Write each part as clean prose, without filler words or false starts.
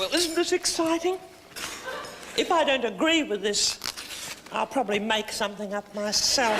Well, isn't this exciting? If I don't agree with this, I'll probably make something up myself.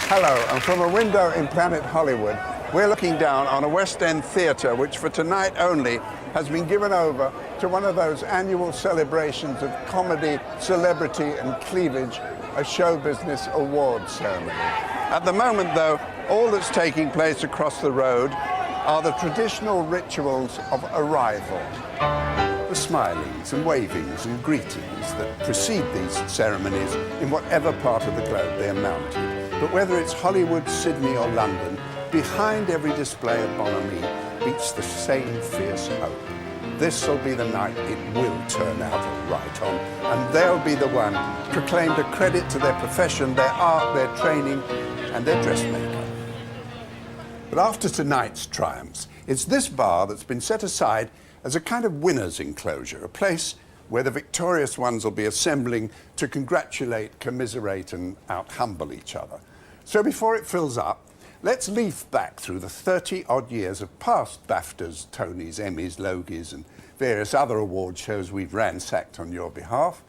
Hello, and from a window in Planet Hollywood, we're looking down on a West End theatre which for tonight only has been given over to one of those annual celebrations of comedy, celebrity and cleavage, a show business awards ceremony. At the moment, though, all that's taking place across the road are the traditional rituals of arrival. The smilings and wavings and greetings that precede these ceremonies in whatever part of the globe they are mounted. But whether it's Hollywood, Sydney or London, behind every display of bonhomie beats the same fierce hope. This'll be the night it will turn out all right on, and they'll be the one proclaimed a credit to their profession, their art, their training and their dressmaker. But after tonight's triumphs, it's this bar that's been set aside as a kind of winner's enclosure, a place where the victorious ones will be assembling to congratulate, commiserate and out-humble each other. So before it fills up, let's leaf back through the 30-odd years of past BAFTAs, Tonys, Emmys, Logies and various other award shows we've ransacked on your behalf,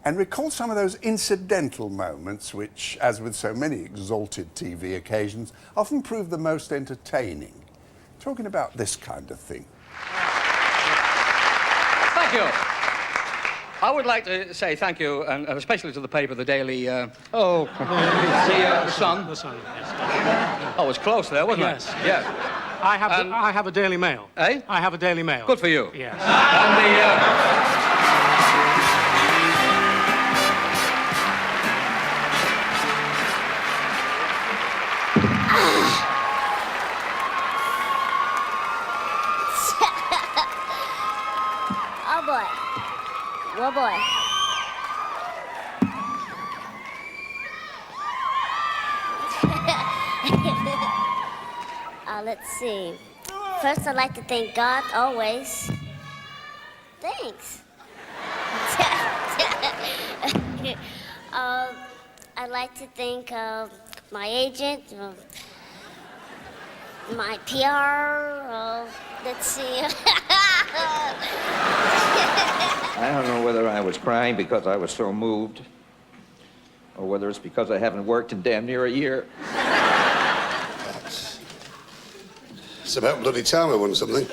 and recall some of those incidental moments which, as with so many exalted TV occasions, often prove the most entertaining. Talking about this kind of thing. Thank you. I would like to say thank you, and especially to the paper, the Daily... The Sun. The Sun, yes. Oh, it was close there, wasn't it? Yes. Yeah. I have a Daily Mail. Eh? I have a Daily Mail. Good for you. Yes. And Oh, boy. Oh, boy. Let's see. First, I'd like to thank God, always. Thanks. I'd like to thank my agent, my PR, let's see. I don't know whether I was crying because I was so moved, or whether it's because I haven't worked in damn near a year. It's about bloody time I won something.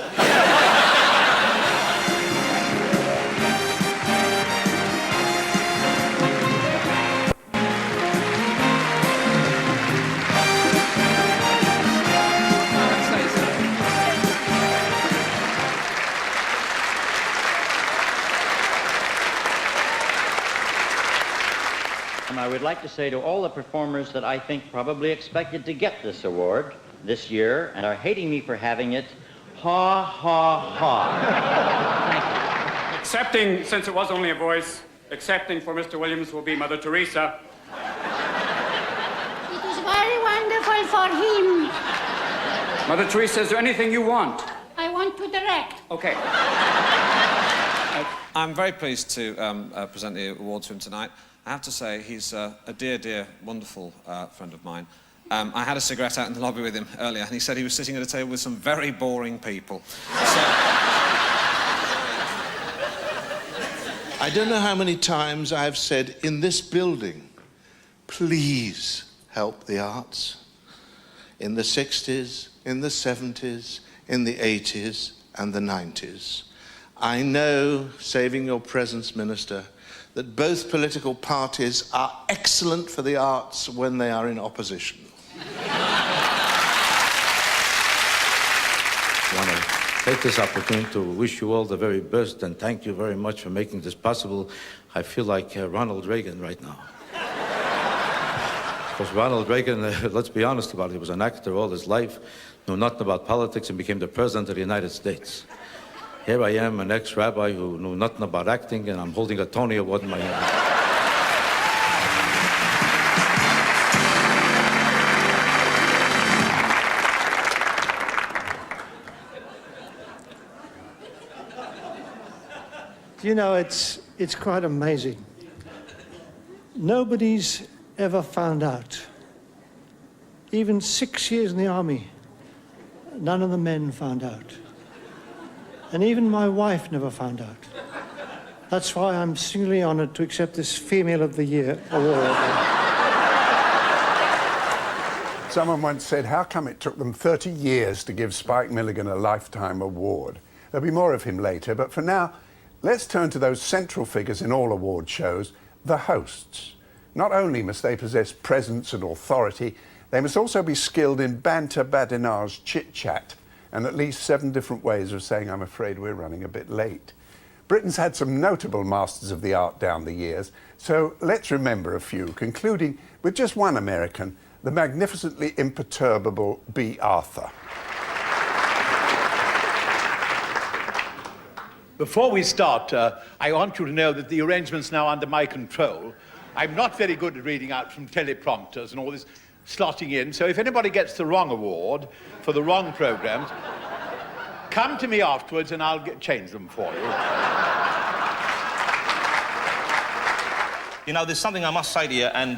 I would like to say to all the performers that I think probably expected to get this award this year and are hating me for having it, ha, ha, ha. Accepting, since it was only a voice, accepting for Mr. Williams will be Mother Teresa. It was very wonderful for him. Mother Teresa, is there anything you want? I want to direct. Okay. I'm very pleased to present the award to him tonight. I have to say, he's a dear, dear, wonderful friend of mine. I had a cigarette out in the lobby with him earlier, and he said he was sitting at a table with some very boring people. So... I don't know how many times I've said in this building, please help the arts. In the 60s, in the 70s, in the 80s, and the 90s. I know, saving your presence, Minister, that both political parties are excellent for the arts when they are in opposition. I want to take this opportunity to wish you all the very best and thank you very much for making this possible. I feel like Ronald Reagan right now. Because Ronald Reagan, let's be honest about it, he was an actor all his life, knew nothing about politics, and became the president of the United States. Here I am, an ex-rabbi who knew nothing about acting, and I'm holding a Tony Award in my hand. You know, it's quite amazing. Nobody's ever found out. Even 6 years in the army, none of the men found out. And even my wife never found out. That's why I'm singularly honored to accept this Female of the Year award. Someone once said, how come it took them 30 years to give Spike Milligan a Lifetime Award? There'll be more of him later, but for now, let's turn to those central figures in all award shows, the hosts. Not only must they possess presence and authority, they must also be skilled in banter, badinage, chit-chat, and at least 7 different ways of saying, I'm afraid we're running a bit late. Britain's had some notable masters of the art down the years, so let's remember a few, concluding with just one American, the magnificently imperturbable Bea Arthur. Before we start, I want you to know that the arrangement's now under my control. I'm not very good at reading out from teleprompters and all this slotting in, so if anybody gets the wrong award for the wrong programs, come to me afterwards and I'll change them for you. You know, there's something I must say to you, and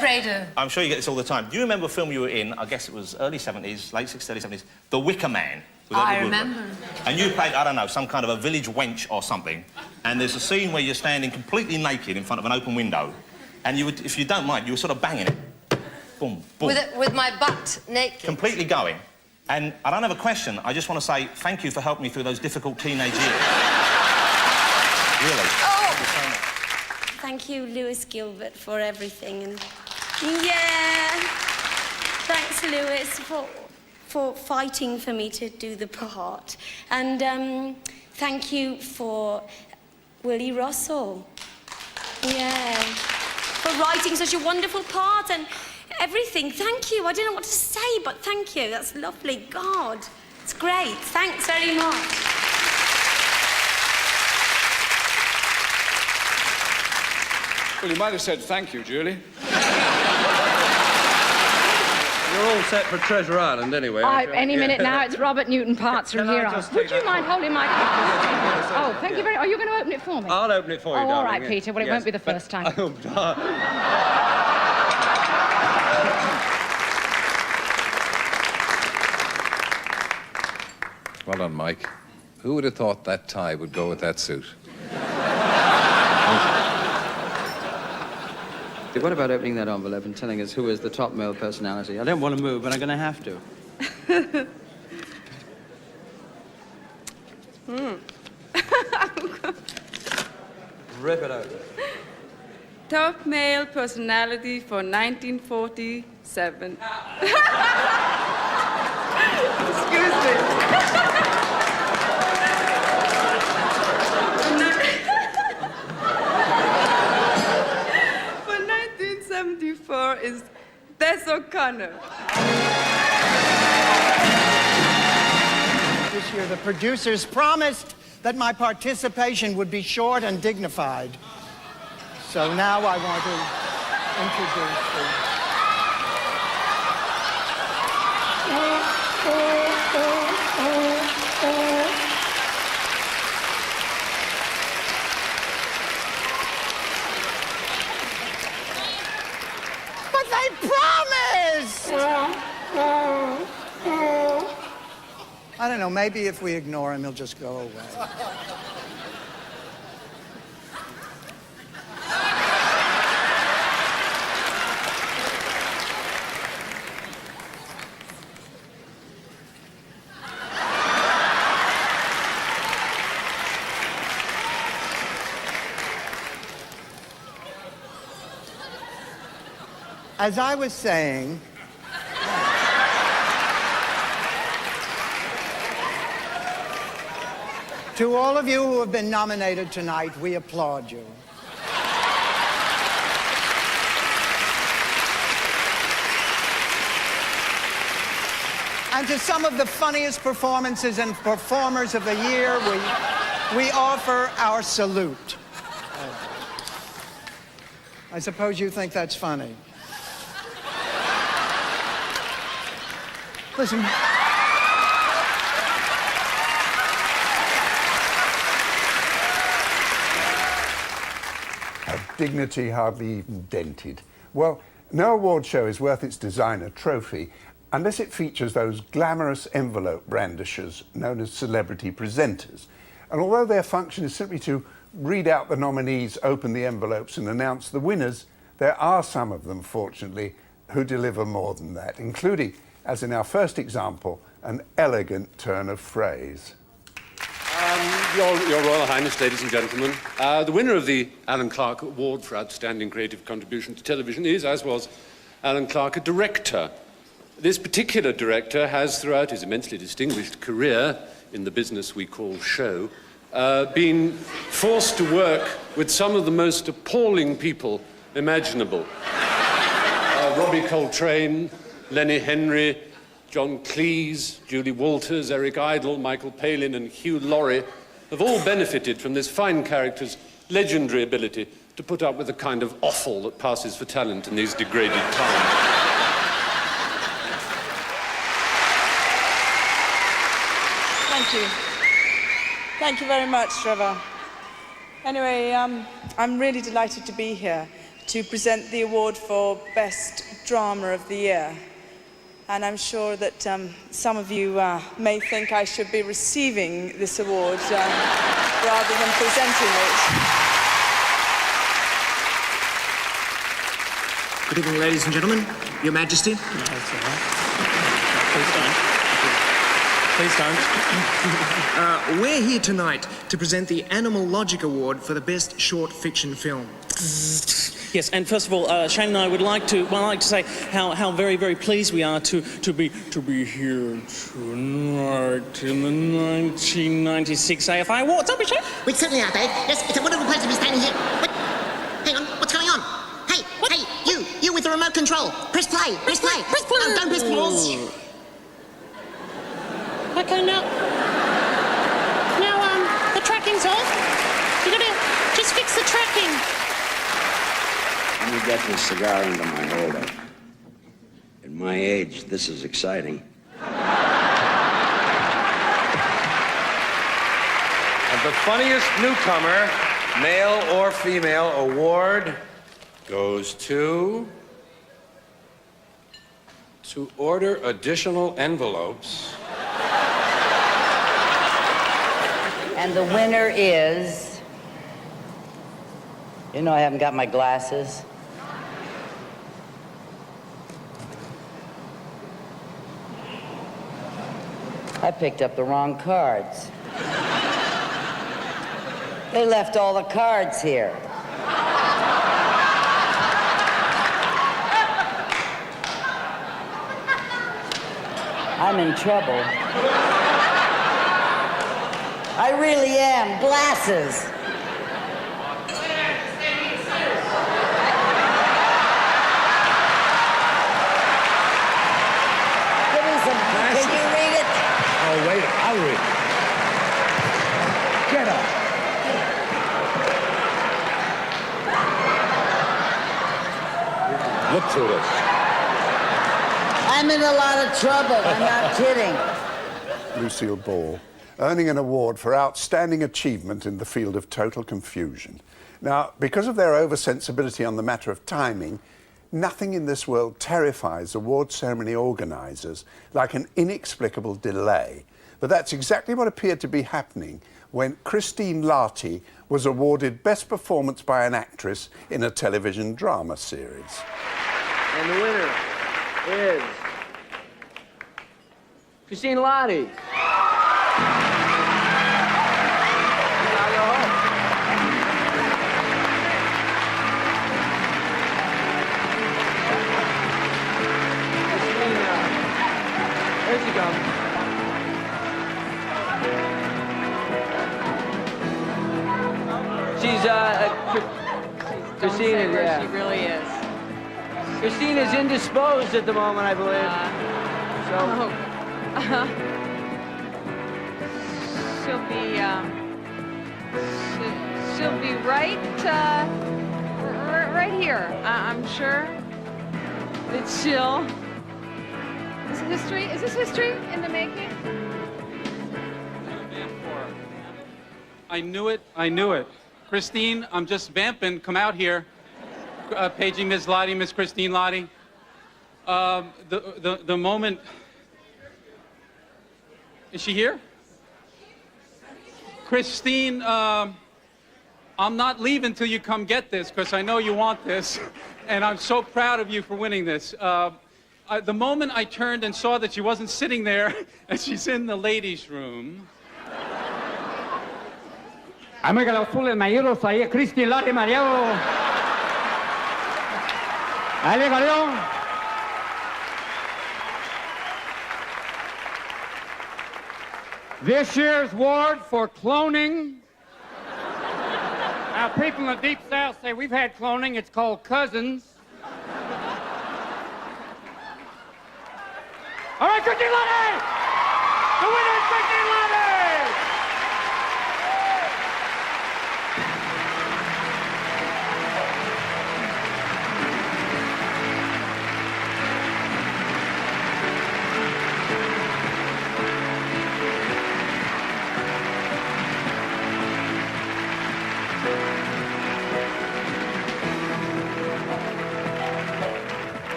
Braden. I'm sure you get this all the time. Do you remember a film you were in, I guess it was early 70s, late 60s, early 70s, The Wicker Man? I remember. And you played, I don't know, some kind of a village wench or something, and there's a scene where you're standing completely naked in front of an open window, and you would, if you don't mind, you were sort of banging it. Boom, boom. With my butt naked. Completely going. And I don't have a question, I just want to say thank you for helping me through those difficult teenage years. Really. Oh! Thank you so much. Thank you, Lewis Gilbert, for everything. And yeah, thanks, Lewis, for fighting for me to do the part. And thank you for Willie Russell. Yeah, for writing such a wonderful part and everything. Thank you. I don't know what to say, but thank you. That's lovely. God, it's great. Thanks very much. Well, you might have said thank you, Julie. You're all set for Treasure Island, anyway. Any minute now, it's Robert Newton Parts from here on. Would you mind holding my... Oh, thank you very much. Are you going to open it for me? I'll open it for you, darling. All right, Peter. Well, it won't be the first time. Well done, Mike. Who would have thought that tie would go with that suit? What about opening that envelope and telling us who is the top male personality? I don't want to move, but I'm going to have to. Rip it out. Top male personality for 1947. Excuse me. For 1974 is Des O'Connor. This year, the producers promised that my participation would be short and dignified. So now I want to introduce But they promised! I don't know, maybe if we ignore him, he'll just go away. As I was saying, to all of you who have been nominated tonight, we applaud you. And to some of the funniest performances and performers of the year, we offer our salute. I suppose you think that's funny. Listen. Her dignity hardly even dented. Well, no award show is worth its designer trophy unless it features those glamorous envelope brandishers known as celebrity presenters. And although their function is simply to read out the nominees, open the envelopes and announce the winners, there are some of them, fortunately, who deliver more than that, including, as in our first example, an elegant turn of phrase. Your Royal Highness, ladies and gentlemen, the winner of the Alan Clark Award for Outstanding Creative Contribution to Television is, as was Alan Clark, a director. This particular director has, throughout his immensely distinguished career in the business we call show, been forced to work with some of the most appalling people imaginable. Robbie Coltrane, Lenny Henry, John Cleese, Julie Walters, Eric Idle, Michael Palin and Hugh Laurie have all benefited from this fine character's legendary ability to put up with the kind of offal that passes for talent in these degraded times. Thank you. Thank you very much, Trevor. Anyway, I'm really delighted to be here to present the award for Best Drama of the Year. And I'm sure that some of you may think I should be receiving this award rather than presenting it. Good evening, ladies and gentlemen. Your Majesty. Please don't. Please don't. We're here tonight to present the Animal Logic Award for the Best Short Fiction Film. Yes, and first of all, Shane and I would like to say how very, very pleased we are to be here tonight in the 1996 AFI Awards. Don't we, Shane? We certainly are, Dave. Yes, it's a wonderful pleasure to be standing here. Wait, hang on, what's going on? Hey, what? Hey, you with the remote control. Press play, press play. Press play. No, don't press pause. Okay, now, the tracking's off. You gotta just fix the tracking. Let me get this cigar into my holder. At my age, this is exciting. And the funniest newcomer, male or female, award goes to order additional envelopes. And the winner is... You know I haven't got my glasses. I picked up the wrong cards. They left all the cards here. I'm in trouble. I really am. Glasses. Give me some. Can you read it? Oh, wait, I'll read it. Get up. Look through this. I'm in a lot of trouble. I'm not kidding. Lucille Ball, earning an award for outstanding achievement in the field of total confusion. Now, because of their oversensibility on the matter of timing, nothing in this world terrifies award ceremony organisers like an inexplicable delay. But that's exactly what appeared to be happening when Christine Lahti was awarded Best Performance by an Actress in a Television Drama Series. And the winner is Christine Lahti. Here she comes. She's Christine is, yeah. She really is. Christine is indisposed at the moment, I believe. She'll be right here. I'm sure that she'll. Is it history? Is this history in the making? I knew it. I knew it. Christine, I'm just vamping. Come out here. Paging Miss Lottie, Miss Christine Lottie. The moment. Is she here? Christine, I'm not leaving till you come get this, because I know you want this, and I'm so proud of you for winning this. The moment I turned and saw that she wasn't sitting there, and she's in the ladies' room. Amiga Full Mayuro Saya Christine Lottie Mario. Ale Galeon. This year's award for cloning. Now, people in the Deep South say we've had cloning. It's called cousins. All right, Christine Lottie! The winner is Christine Lottie!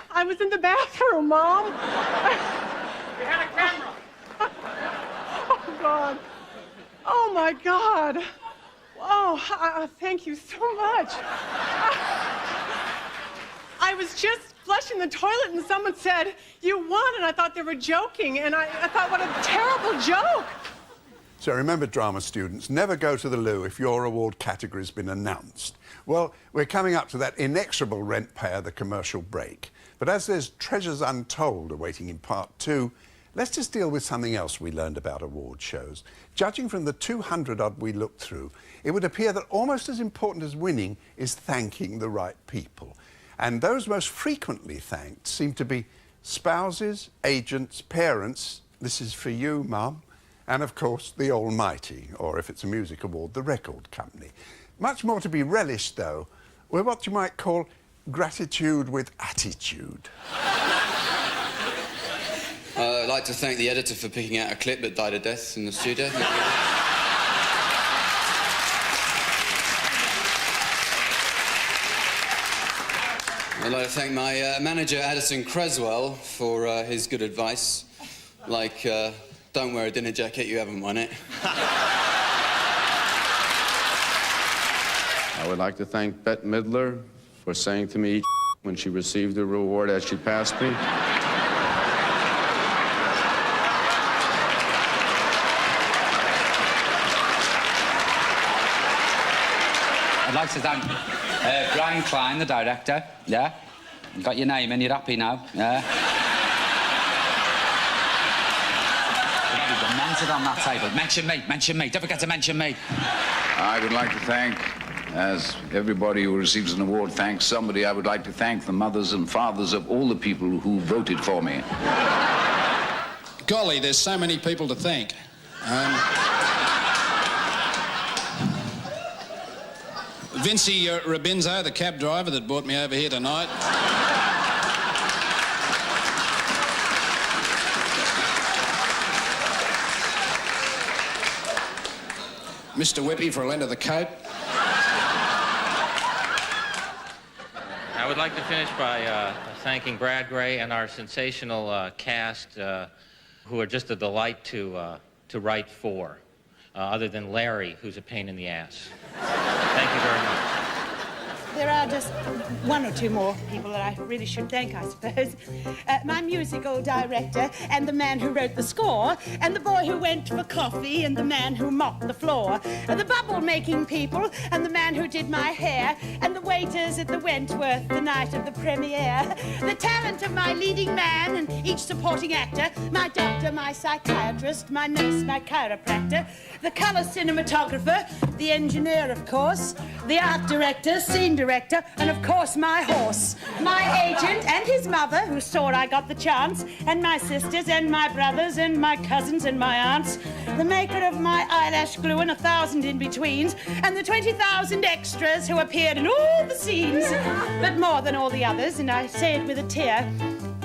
I was in the bathroom, Mom. We had a camera. Oh, God. Oh, my God. Oh, thank you so much. I was just flushing the toilet and someone said, "You won," and I thought they were joking, and I thought, what a terrible joke. So remember, drama students, never go to the loo if your award category's been announced. Well, we're coming up to that inexorable rent payer, the commercial break. But as there's treasures untold awaiting in part 2, let's just deal with something else we learned about award shows. Judging from the 200-odd we looked through, it would appear that almost as important as winning is thanking the right people. And those most frequently thanked seem to be spouses, agents, parents, this is for you, Mum, and of course the almighty, or if it's a music award, the record company. Much more to be relished, though, with what you might call gratitude with attitude. I'd like to thank the editor for picking out a clip that died a death in the studio. I'd like to thank my manager, Addison Creswell, for his good advice. Like, don't wear a dinner jacket, you haven't won it. I would like to thank Bette Midler for saying to me when she received the reward as she passed me. I'd like to thank Brian Klein, the director. Yeah? You got your name in, you're happy now. Yeah? You've mentioned on that table. Mention me. Don't forget to mention me. I would like to thank, as everybody who receives an award thanks somebody, I would like to thank the mothers and fathers of all the people who voted for me. Golly, there's so many people to thank. Vincy Robinzo, the cab driver that brought me over here tonight. Mr. Whippy for a lend of the coat. I would like to finish by thanking Brad Gray and our sensational cast, who are just a delight to write for, other than Larry, who's a pain in the ass. Thank you very much. there are just one or two more people that I really should thank, I suppose. My musical director, and the man who wrote the score, and the boy who went for coffee, and the man who mopped the floor, the bubble-making people, and the man who did my hair, and the waiters at the Wentworth the night of the premiere, the talent of my leading man and each supporting actor, my doctor, my psychiatrist, my nurse, my chiropractor, the colour cinematographer, the engineer, of course, the art director, scene director, and of course my horse, my agent and his mother, who saw I got the chance, and my sisters and my brothers and my cousins and my aunts, the maker of my eyelash glue and 1,000 in-betweens, and the 20,000 extras who appeared in all the scenes, but more than all the others, and I say it with a tear,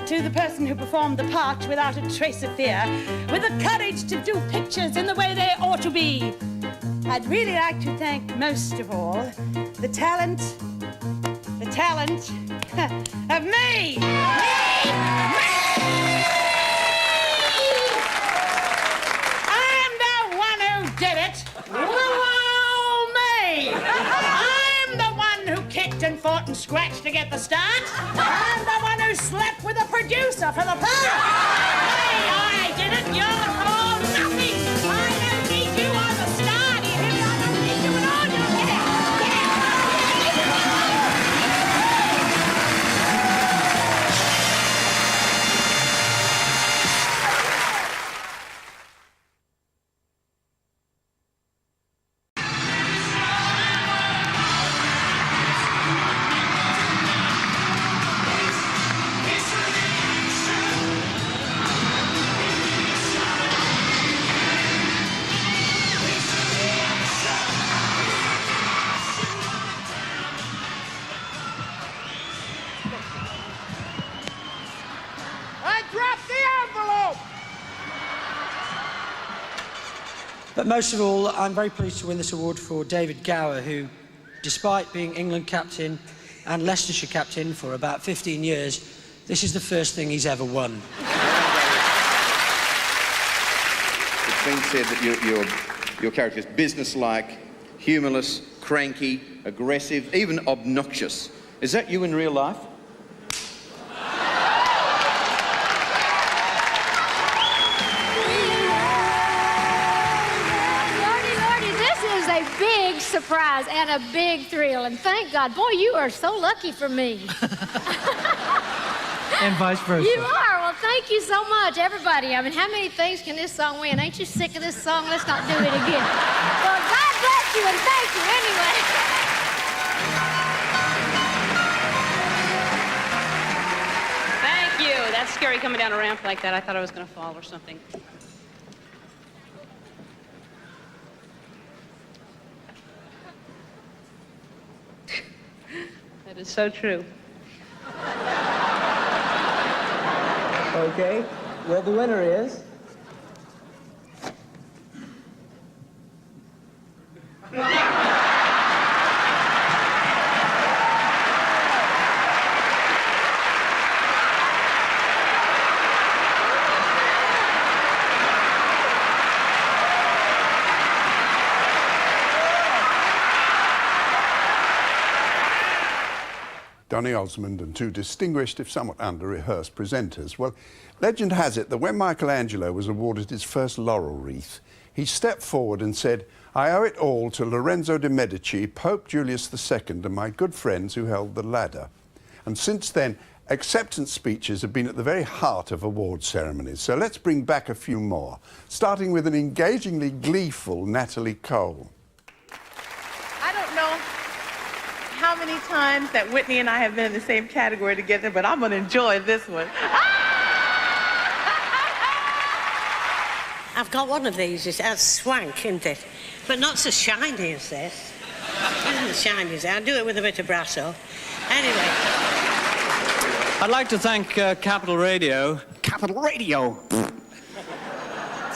to the person who performed the part without a trace of fear, with the courage to do pictures in the way they ought to be. I'd really like to thank most of all the talent of me! I'm the one who did it! Oh, me! I'm the one who kicked and fought and scratched to get the start! I'm the one who slept with the producer for the part! Hey, I did it! You're all nothing! I don't need you on the star! Do you hear me? I don't need you at all! You're here! But most of all, I'm very pleased to win this award for David Gower, who, despite being England captain and Leicestershire captain for about 15 years, this is the first thing he's ever won. It's been said that your character is businesslike, humorless, cranky, aggressive, even obnoxious. Is that you in real life? Surprise and a big thrill, and thank God, boy, you are so lucky for me. And vice versa. You are. Well, thank you so much, everybody. I mean, how many things can this song win? Ain't you sick of this song? Let's not do it again. Well, God bless you, and thank you anyway. Thank you. That's scary coming down a ramp like that. I thought I was going to fall or something. That is so true. Okay, well, the winner is... Donny Osmond and two distinguished, if somewhat under-rehearsed, presenters. Well, legend has it that when Michelangelo was awarded his first laurel wreath, he stepped forward and said, "I owe it all to Lorenzo de' Medici, Pope Julius II, and my good friends who held the ladder." And since then, acceptance speeches have been at the very heart of award ceremonies. So let's bring back a few more, starting with an engagingly gleeful Natalie Cole. I don't know how many times that Whitney and I have been in the same category together, but I'm going to enjoy this one. I've got one of these. It's swank, isn't it? But not so shiny as this. It isn't as shiny as that. I'll do it with a bit of brasso. Anyway. I'd like to thank Capital Radio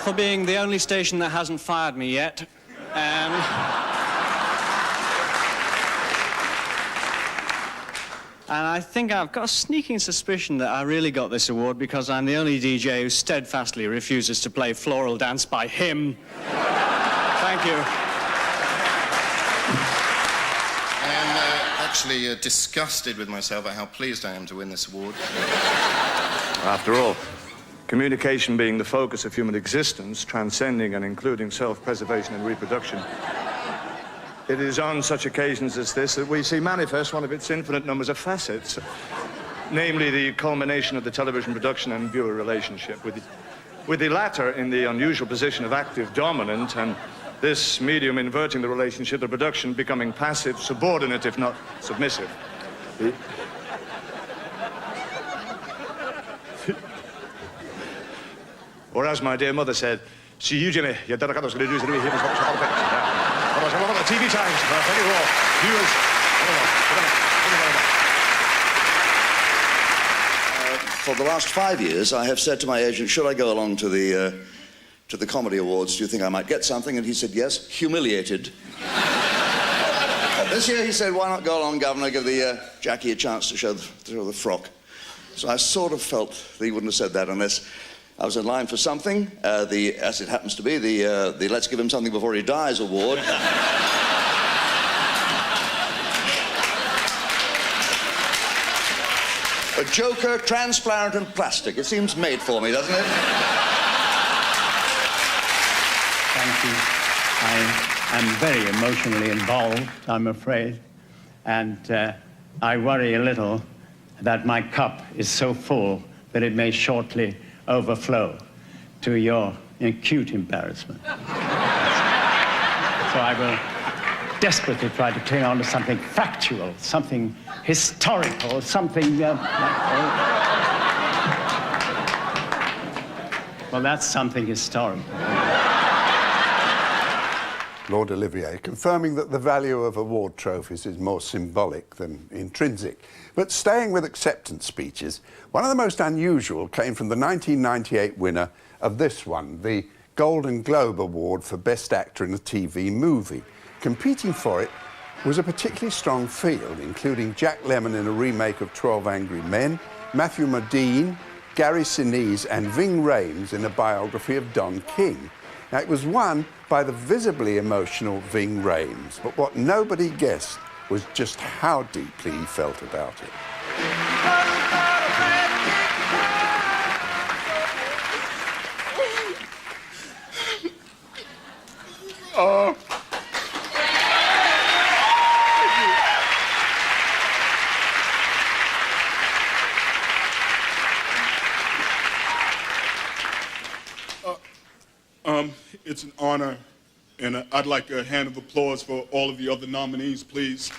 for being the only station that hasn't fired me yet. And I think I've got a sneaking suspicion that I really got this award because I'm the only DJ who steadfastly refuses to play Floral Dance by him. Thank you. And actually disgusted with myself at how pleased I am to win this award. After all, communication being the focus of human existence, transcending and including self-preservation and reproduction, it is on such occasions as this that we see manifest one of its infinite numbers of facets, namely the culmination of the television production and viewer relationship, with the latter in the unusual position of active dominant, and this medium inverting the relationship, the production becoming passive, subordinate, if not submissive. Or as my dear mother said, see you, Jimmy, you're going to do is here. Otherwise, a lot of the TV times, thank you all. Viewers, for the last 5 years, I have said to my agent, should I go along to the Comedy Awards, do you think I might get something? And he said, yes, humiliated. This year he said, why not go along, Governor, give the Jackie a chance to show the frock. So I sort of felt that he wouldn't have said that unless I was in line for something. As it happens to be, the Let's Give Him Something Before He Dies award. A joker, transparent and plastic. It seems made for me, doesn't it? Thank you. I am very emotionally involved, I'm afraid. And I worry a little that my cup is so full that it may shortly overflow to your acute embarrassment. So I will desperately try to cling on to something factual, something historical, something... well, that's something historical. Lord Olivier, confirming that the value of award trophies is more symbolic than intrinsic. But staying with acceptance speeches, one of the most unusual came from the 1998 winner of this one, the Golden Globe Award for Best Actor in a TV Movie. Competing for it was a particularly strong field, including Jack Lemmon in a remake of 12 Angry Men, Matthew Modine, Garry Shandling and Ving Rhames in a biography of Don King. Now, it was won by the visibly emotional Ving Rhames, but what nobody guessed was just how deeply he felt about it. It's an honor, and I'd like a hand of applause for all of the other nominees, please.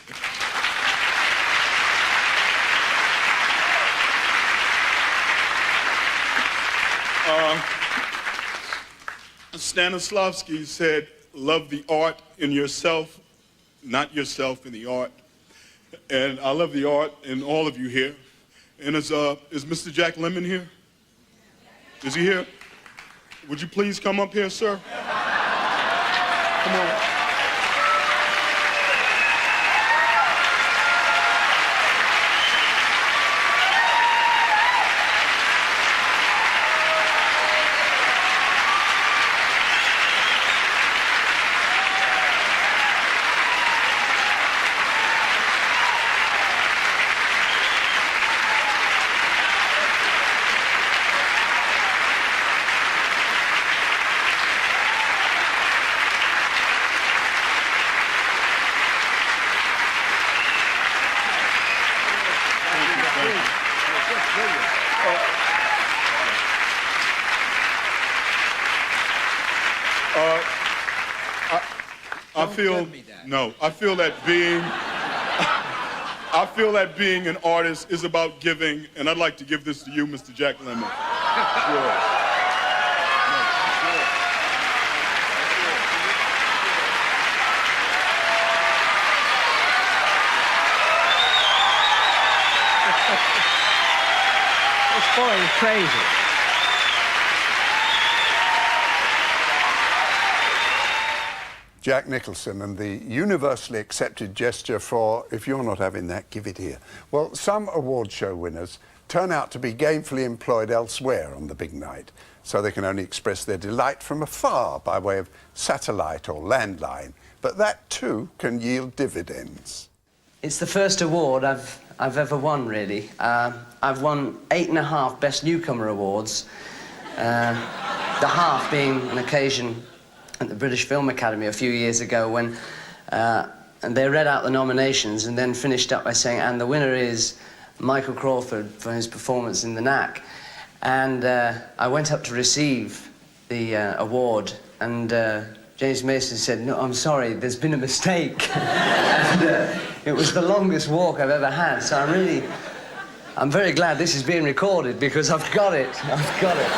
Stanislavski said, love the art in yourself, not yourself in the art. And I love the art in all of you here. And is Mr. Jack Lemmon here? Is he here? Would you please come up here, sir? Come on. I feel that being an artist is about giving, and I'd like to give this to you, Mr. Jack Lemmon. This boy is crazy. Jack Nicholson and the universally accepted gesture for, if you're not having that, give it here. Well, some award show winners turn out to be gainfully employed elsewhere on the big night, so they can only express their delight from afar by way of satellite or landline. But that, too, can yield dividends. It's the first award I've ever won, really. I've won 8.5 Best Newcomer awards, the half being an occasion at the British Film Academy a few years ago when and they read out the nominations and then finished up by saying, and the winner is Michael Crawford for his performance in The Knack. And I went up to receive the award, and James Mason said, no, I'm sorry, there's been a mistake. And it was the longest walk I've ever had, so I'm very glad this is being recorded because I've got it. I've got it.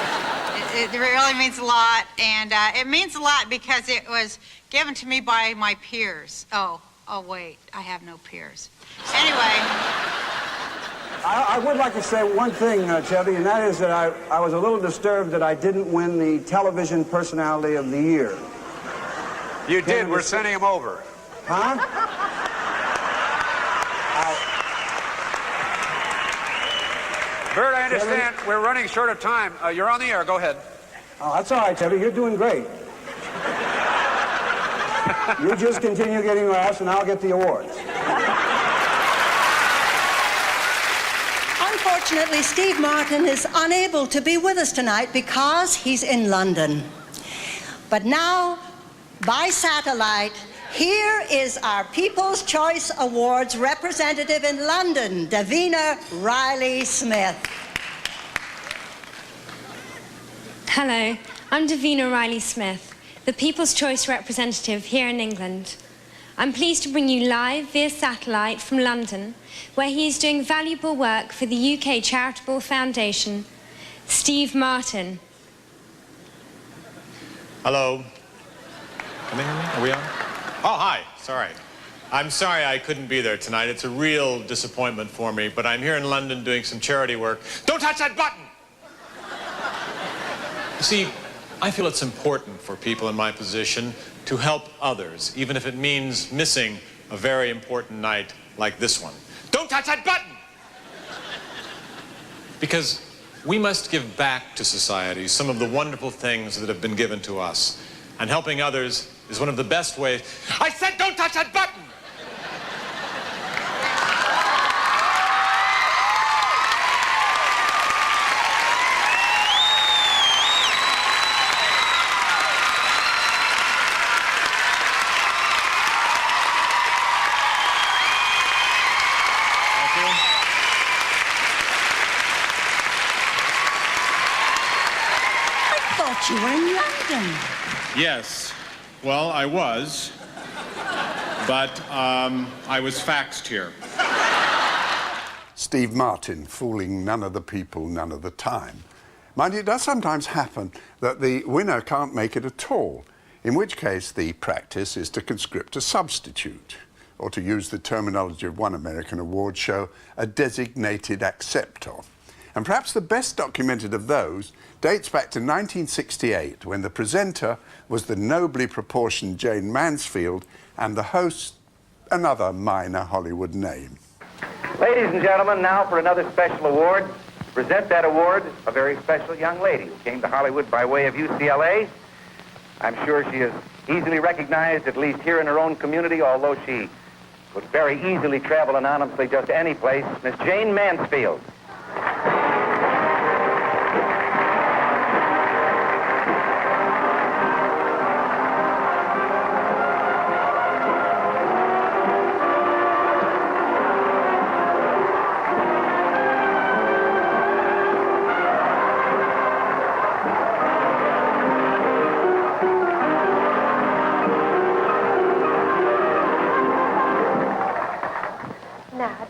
It really means a lot, and it means a lot because it was given to me by my peers. Oh, wait, I have no peers. Anyway. I would like to say one thing, Chevy, and that is that I was a little disturbed that I didn't win the Television Personality of the Year. You did. We're sending him over. Huh? Bert, I understand. Chevy? We're running short of time. You're on the air. Go ahead. Oh, that's all right, Chevy. You're doing great. You just continue getting laughs, and I'll get the awards. Unfortunately, Steve Martin is unable to be with us tonight because he's in London. But now, by satellite, here is our People's Choice Awards representative in London, Davina Riley-Smith. Hello, I'm Davina Riley-Smith, the People's Choice representative here in England. I'm pleased to bring you live via satellite from London, where he is doing valuable work for the UK charitable foundation, Steve Martin. Hello. Can they hear me? Are we on? Oh, hi. Sorry. I'm sorry I couldn't be there tonight. It's a real disappointment for me, but I'm here in London doing some charity work. Don't touch that button! You see, I feel it's important for people in my position to help others, even if it means missing a very important night like this one. Don't touch that button! Because we must give back to society some of the wonderful things that have been given to us. And helping others is one of the best ways. I said don't touch that button! You were in London. Yes. Well, I was. But I was faxed here. Steve Martin, fooling none of the people, none of the time. Mind you, it does sometimes happen that the winner can't make it at all, in which case the practice is to conscript a substitute, or to use the terminology of one American award show, a designated acceptor. And perhaps the best documented of those dates back to 1968, when the presenter was the nobly proportioned Jane Mansfield and the host, another minor Hollywood name. Ladies and gentlemen, now for another special award. To present that award, a very special young lady who came to Hollywood by way of UCLA. I'm sure she is easily recognized, at least here in her own community, although she could very easily travel anonymously just to any place. Miss Jane Mansfield.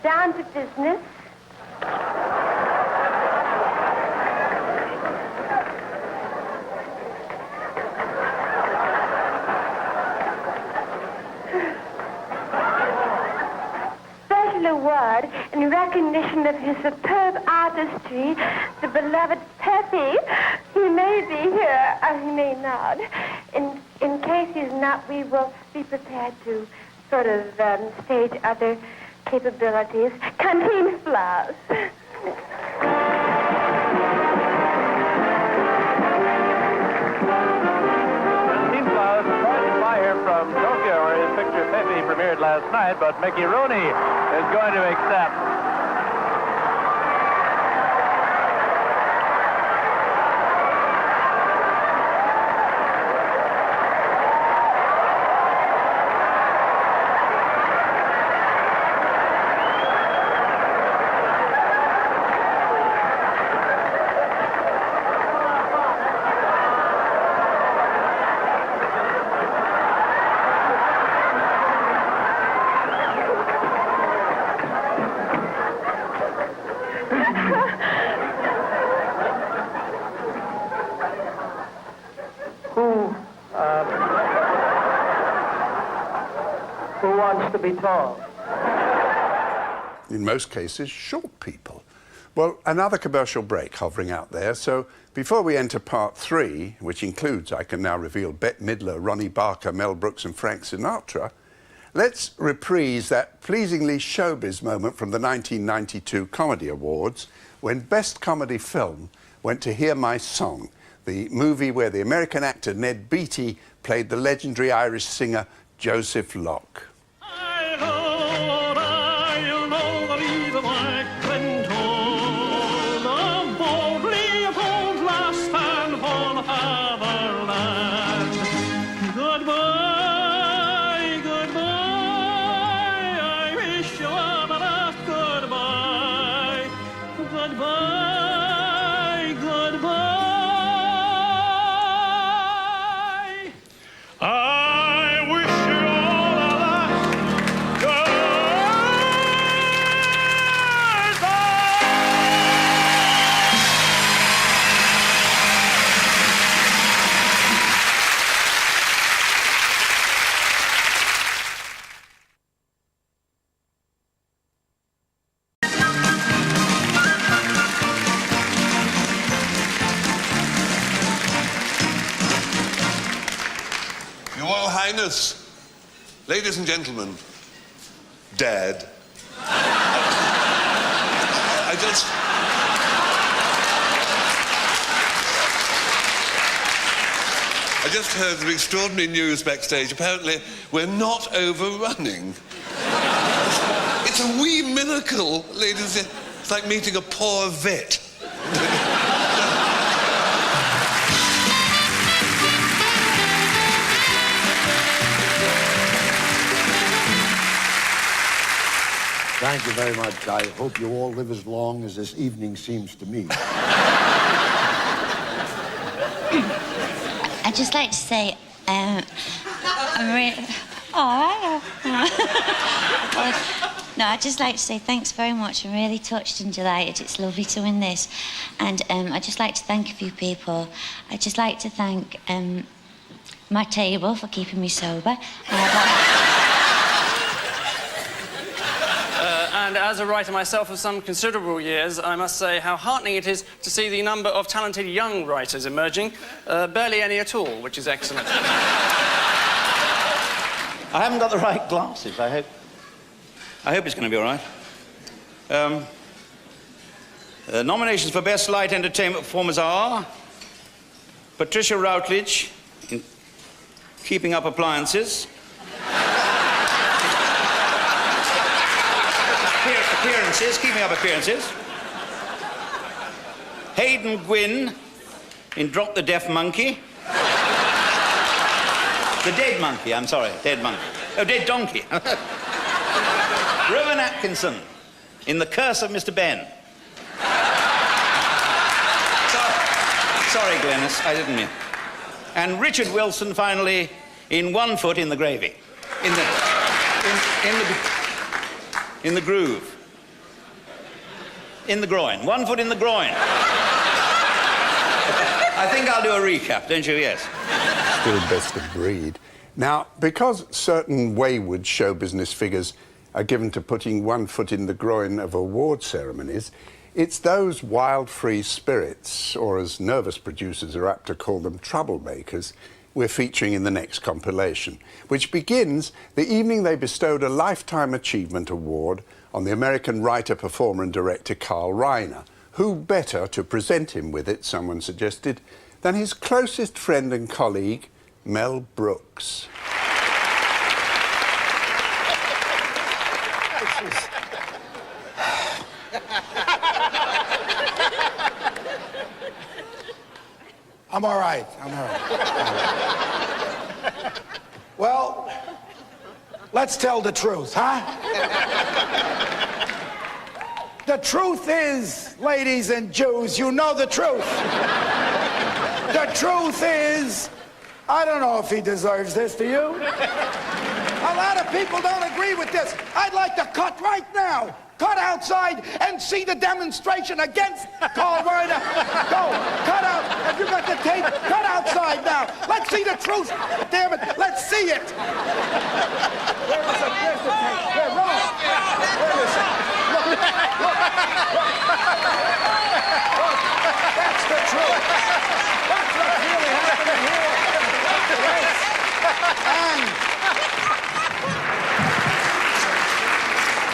Down to business. Special award in recognition of his superb artistry, the beloved Peppy. He may be here, or he may not. In case he's not, we will be prepared to sort of stage other capabilities. Canteen flowers. Canteen flowers, proudly fly here from Tokyo, where his picture Pepe premiered appeared last night, but Mickey Rooney is going to accept. Who wants to be tall? In most cases, short people. Well, another commercial break hovering out there, so before we enter part 3, which includes, I can now reveal, Bette Midler, Ronnie Barker, Mel Brooks and Frank Sinatra, let's reprise that pleasingly showbiz moment from the 1992 Comedy Awards when Best Comedy Film went to Hear My Song, the movie where the American actor Ned Beatty played the legendary Irish singer Josef Locke. Ladies and gentlemen, Dad. I just heard some extraordinary news backstage. Apparently, we're not overrunning. It's a wee miracle, ladies. It's like meeting a poor vet. Thank you very much. I hope you all live as long as this evening seems to me. I'd just like to say, I'm really... No, I'd just like to say thanks very much. I'm really touched and delighted. It's lovely to win this. And I'd just like to thank a few people. I'd just like to thank my table for keeping me sober. And as a writer myself of some considerable years, I must say how heartening it is to see the number of talented young writers emerging. Barely any at all, which is excellent. I haven't got the right glasses. I hope it's going to be all right. Nominations for Best Light Entertainment Performers are Patricia Routledge in Keeping Up Appliances. Keeping Up Appearances. Hayden Gwynn in Drop the Deaf Monkey. The Dead Monkey, I'm sorry, Dead Monkey. Oh, Dead Donkey. Rowan Atkinson in The Curse of Mr. Ben. Sorry, Glennis, I didn't mean. And Richard Wilson, finally, in One Foot in the Gravy. In the groove. In the groin. 1 foot in the groin. I think I'll do a recap, don't you? Yes. Still best of breed. Now, because certain wayward show business figures are given to putting 1 foot in the groin of award ceremonies, it's those wild free spirits, or as nervous producers are apt to call them, troublemakers, we're featuring in the next compilation, which begins the evening they bestowed a Lifetime Achievement Award on the American writer, performer and director Carl Reiner. Who better to present him with it, someone suggested, than his closest friend and colleague, Mel Brooks. I'm all right. Well, let's tell the truth, huh? The truth is, ladies and Jews, you know the truth. The truth is, I don't know if he deserves this, do you? A lot of people don't agree with this. I'd like to cut right now. Cut outside and see the demonstration against Carl Werner. Go, cut out. Have you got the tape? Cut outside now. Let's see the truth. Damn it, let's see it. Where is it? Where's the tape? Where, Ron? Where is it? Look. That's the truth. That's what's really happening here. And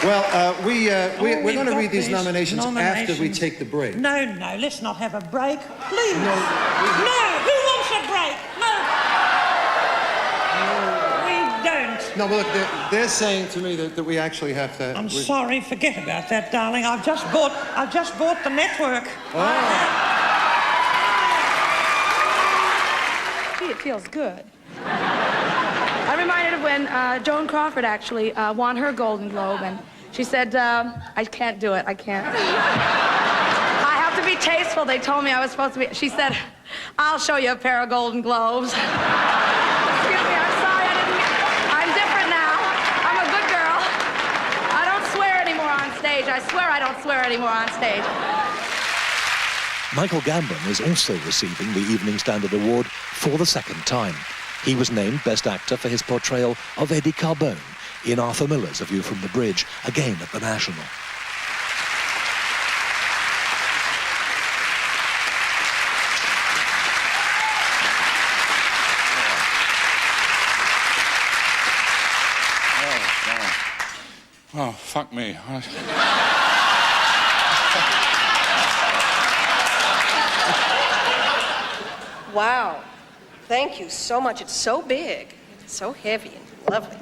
well, we're going to read these nominations after we take the break. No, let's not have a break, please. No, who wants a break? No, we don't. No, but look, they're saying to me that we actually have to... I'm sorry, forget about that, darling. I've just bought the network. Oh. Gee, it feels good. I'm reminded of when Joan Crawford actually won her Golden Globe, and she said, I can't do it, I can't. I have to be tasteful. They told me I was supposed to be. She said, I'll show you a pair of Golden Globes. Excuse me, I'm sorry, I'm different now. I'm a good girl. I don't swear anymore on stage. I swear I don't swear anymore on stage. Michael Gambon is also receiving the Evening Standard Award for the second time. He was named Best Actor for his portrayal of Eddie Carbone in Arthur Miller's A View from the Bridge, again at the National. Oh, fuck me. Wow. Thank you so much. It's so big, it's so heavy and lovely.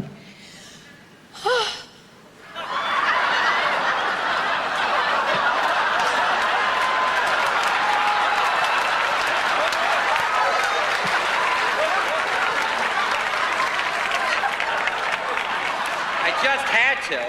I just had to.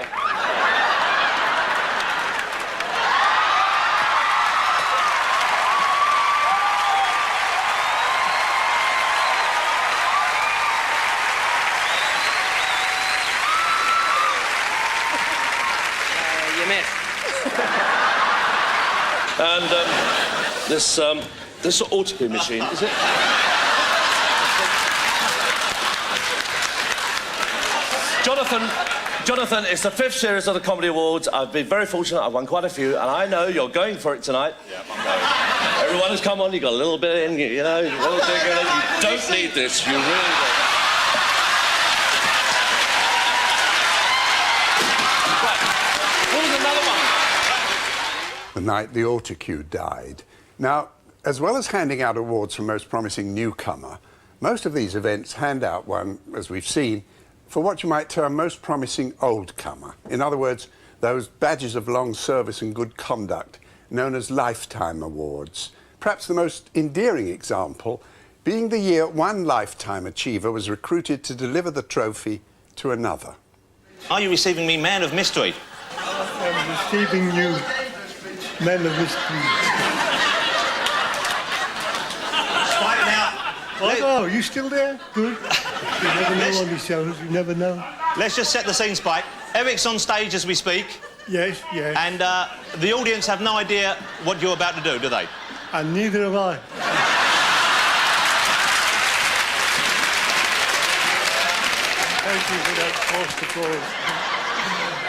And this ought to be machine, is it? Jonathan, it's the 5th series of the Comedy Awards. I've been very fortunate. I've won quite a few, and I know you're going for it tonight. Yeah, I'm going. Everyone has come on. You got a little bit in, you know, a little bit in. You don't need this. You really don't. The night the autocue died. Now, as well as handing out awards for Most Promising Newcomer, most of these events hand out one, as we've seen, for what you might term Most Promising Oldcomer. In other words, those badges of long service and good conduct known as Lifetime Awards. Perhaps the most endearing example being the year one Lifetime Achiever was recruited to deliver the trophy to another. Are you receiving me Man of Mystery? I'm receiving you Man of Mystery. Quiet now. Oh, you still there? Good. You never know on these shows, you never know. Let's just set the scene, Spike. Eric's on stage as we speak. Yes, yes. And the audience have no idea what you're about to do, do they? And neither have I. Thank you for that forced applause.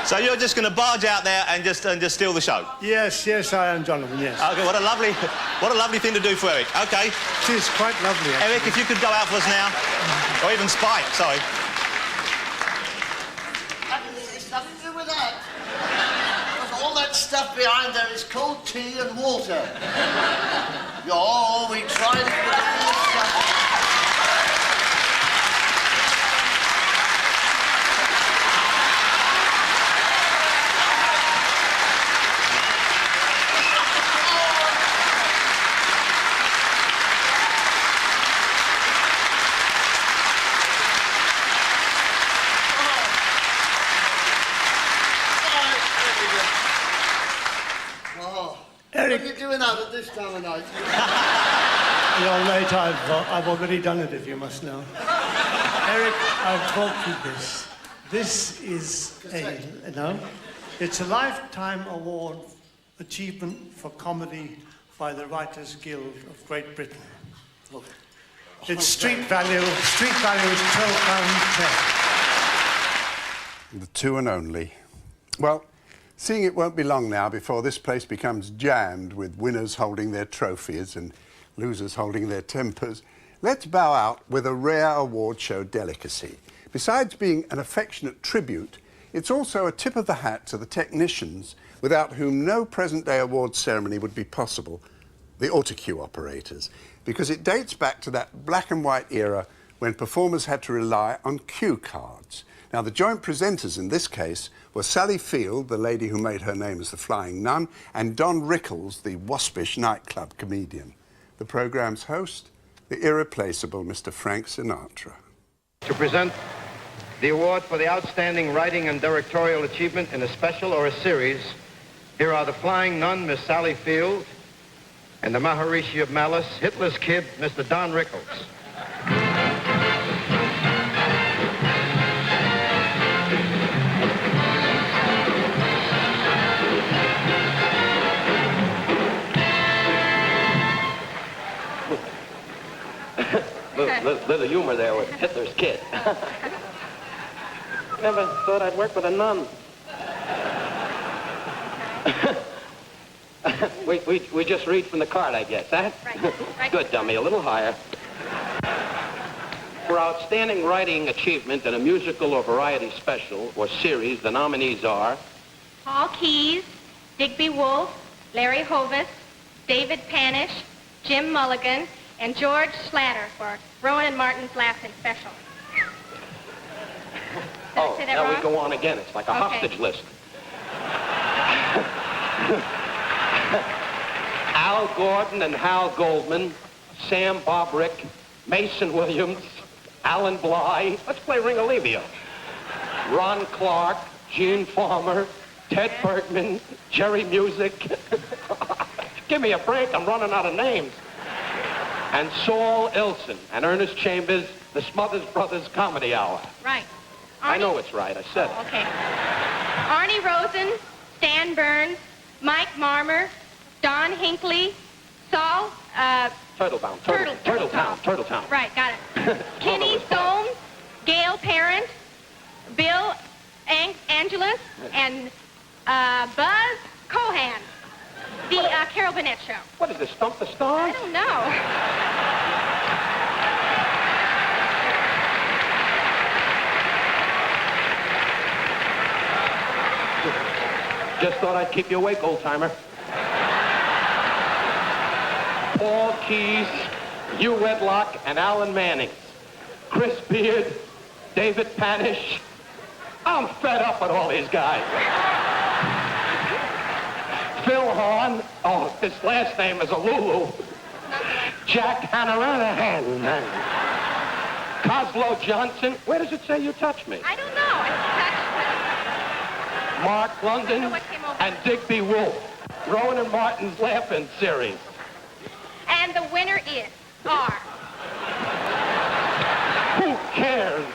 So you're just going to barge out there and just steal the show? Yes, yes, I am, Jonathan, yes. Okay, what a lovely thing to do for Eric. Okay. It is quite lovely, actually. Eric, if you could go out for us now. Or even Spike, sorry. It's nothing to do with that. Because all that stuff behind there is cold tea and water. We tried it with the real stuff. Eric. What are you doing out at this time of night? You're late. I've already done it, if you must know. Eric, I've brought you this. This is it's a Lifetime Award Achievement for Comedy by the Writers Guild of Great Britain. Look. Its street value is £12.10. The two and only. Well, seeing it won't be long now before this place becomes jammed with winners holding their trophies and losers holding their tempers, let's bow out with a rare award show delicacy. Besides being an affectionate tribute, it's also a tip of the hat to the technicians without whom no present-day awards ceremony would be possible, the autocue operators, because it dates back to that black and white era when performers had to rely on cue cards. Now, the joint presenters in this case were Sally Field, the lady who made her name as the Flying Nun, and Don Rickles, the waspish nightclub comedian. The programme's host, the irreplaceable Mr. Frank Sinatra. To present the award for the outstanding writing and directorial achievement in a special or a series, here are the Flying Nun, Miss Sally Field, and the Maharishi of Malice, Hitler's Kid, Mr. Don Rickles. Little humor there with Hitler's Kid. Never thought I'd work with a nun. we just read from the card, I guess, huh? Right. Good, dummy, a little higher. For outstanding writing achievement in a musical or variety special or series, the nominees are Paul Keyes, Digby Wolfe, Larry Hovis, David Panish, Jim Mulligan, and George Schlatter for Rowan and Martin's Laughing Special. Oh, now we go on again. It's like a hostage list. Al Gordon and Hal Goldman, Sam Bobrick, Mason Williams, Alan Bly. Let's play Ring-a-Levio. Ron Clark, Gene Farmer, Ted Bergman, Jerry Music. Give me a break. I'm running out of names. And Saul Ilson and Ernest Chambers, the Smothers Brothers Comedy Hour. Right. I know it's right. I said it. Okay. Arnie Rosen, Stan Burns, Mike Marmer, Don Hinckley, Saul, Turtletown. Right, got it. Kenny Soames, Gail Parent, Bill Angelus, and Buzz Cohan. The Carol Burnett Show. What is this, Stump the Stars? I don't know. Just thought I'd keep you awake, old-timer. Paul Keyes, Hugh Wedlock, and Alan Manning. Chris Beard, David Panish. I'm fed up with all these guys. Phil Hahn. Oh, his last name is a Lulu. Jack Hanrahan. Cosmo Johnson. Where does it say you touch me? I don't know. I Mark London and Digby Wolfe. Rowan and Martin's Laughing Series. And the winner is Who cares?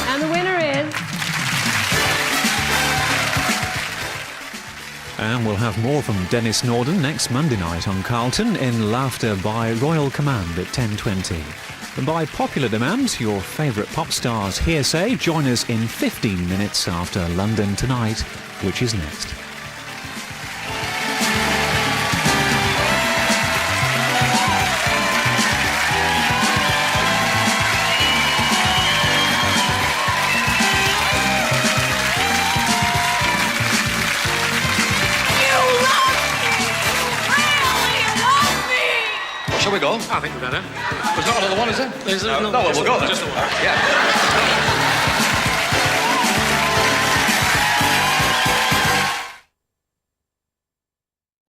And the winner is... And we'll have more from Denis Norden next Monday night on Carlton in Laughter by Royal Command at 10:20. And by popular demand, your favourite pop stars Hearsay join us in 15 minutes after London Tonight, which is next. Shall we go? I think we better. There's not another one, is there? No, we'll go then. Just the one. Yeah.